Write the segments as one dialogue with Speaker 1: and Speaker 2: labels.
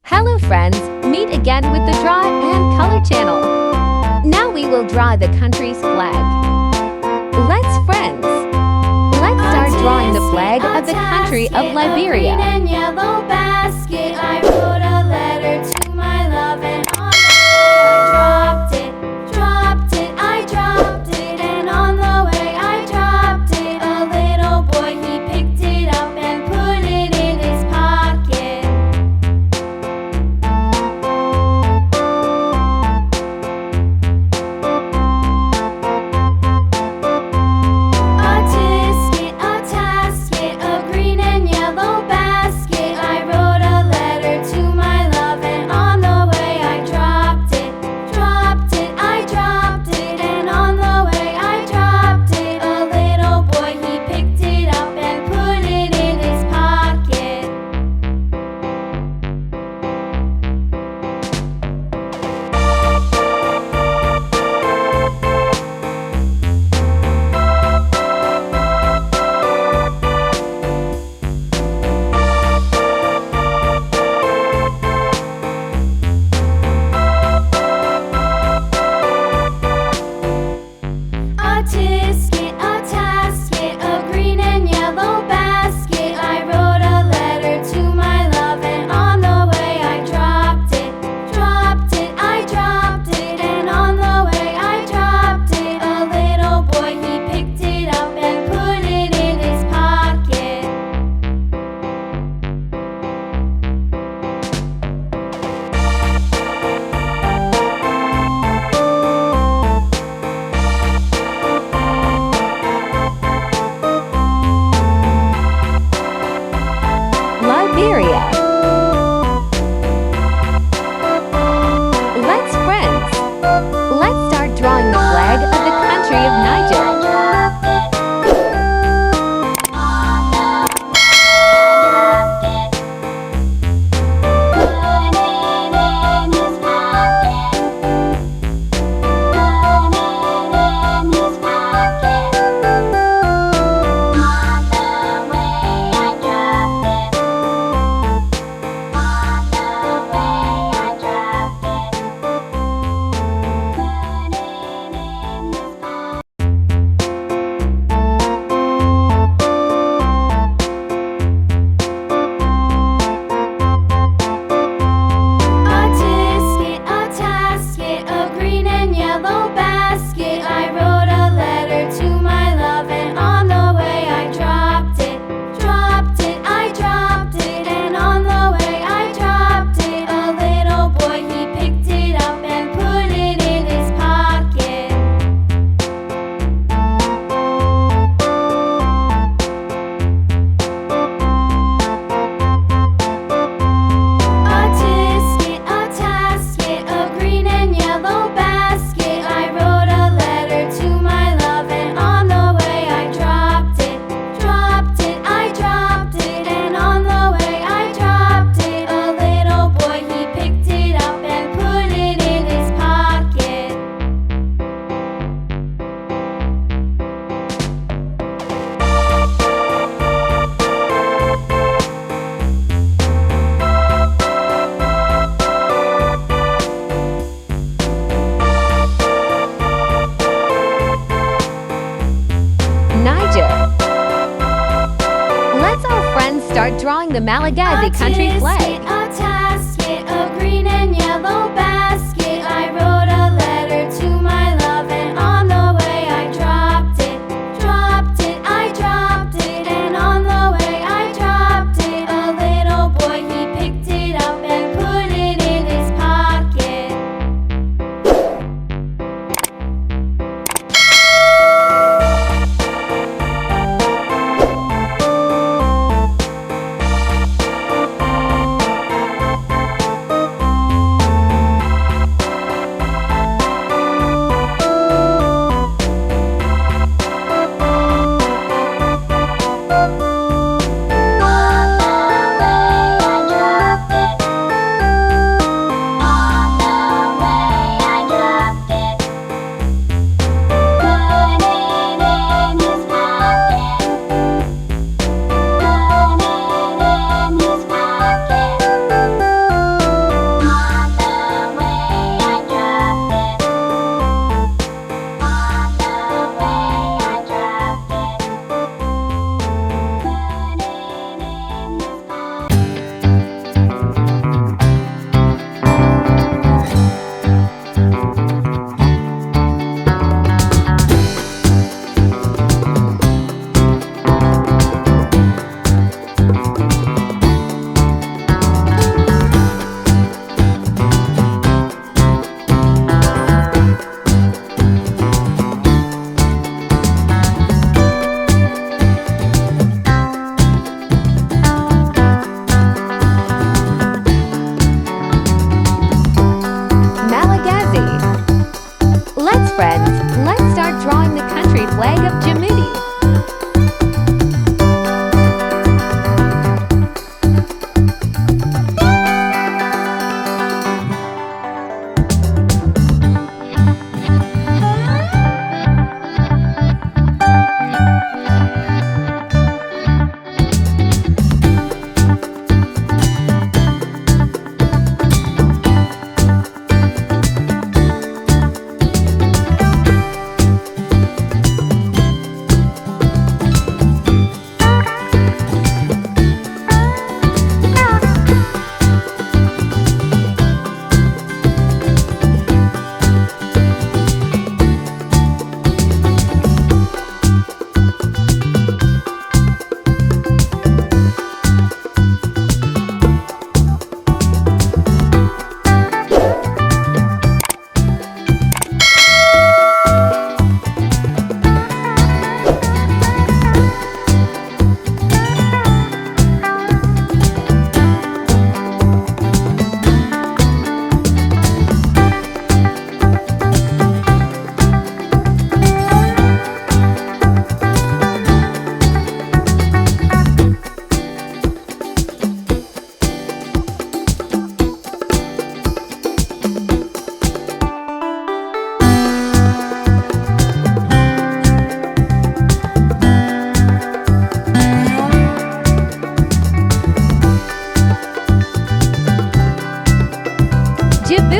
Speaker 1: Hello friends, meet again with the Draw and Color channel. Now we will draw the country's flag. Let's start drawing the flag of the country of Liberia.
Speaker 2: And yellow basket, I wrote a letter to my love, and on the way I dropped it, and on the way I dropped it. A little boy, he picked it up and put it in his pocket. A tasket, a green and yellow basket, I wrote a letter to my love, and on the way I dropped it, and on the way I dropped it. A little boy, he picked it up and put it in his pocket. A tasket, a green and yellow basket, I wrote a letter to my love, and on the way I dropped it, and on the way I dropped it. A little boy, he picked it up and put it in his pocket.
Speaker 1: Liberia. Let's start drawing the flag of the country of Niger. A tasket, a green and yellow basket, I wrote a letter to my love, and on the way I dropped it, and on the way I dropped it. A little boy, he picked it up and put it in his pocket. A tasket, a green and yellow basket, I wrote a letter to my love, and on the way I dropped it, and on the way I dropped it. A little boy, he picked it up and put it in his pocket. Niger. Let's our friends start drawing the Malagasy country flag.
Speaker 2: A tasket, a green and yellow basket, I wrote a letter to my love, and on the way I dropped it, and on the way I dropped it. A little boy, he picked it up and put it in his pocket.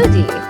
Speaker 1: 2D.